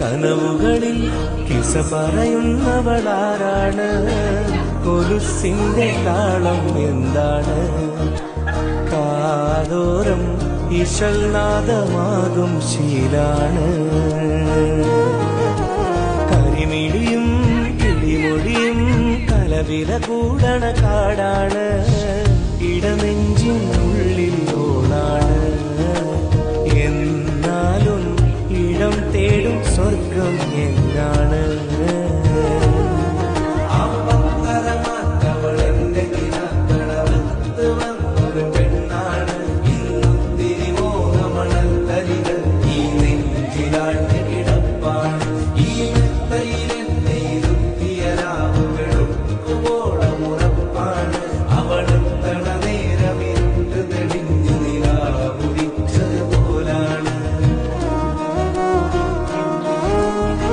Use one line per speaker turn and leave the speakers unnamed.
കനവുകളിൽ കിസ പറയുന്നവളാരാണ്? കൊലുസിന്റെ താളം എന്താണ്? കാതോരം ഇശൽ നാദമാകും ശീലാണ്. കരിമിഴിയും കിളിമൊഴിയും കലവില കൂടണ കാടാണ്. ഇടനെഞ്ചിനുള്ളിൽ ഓണാണ്. എന്നാലും ഇടം തേടും സ്വർഗം എന്നാണ്? ഈ നെഞ്ചിലാണ്ട് കിടപ്പാണ്. ഈ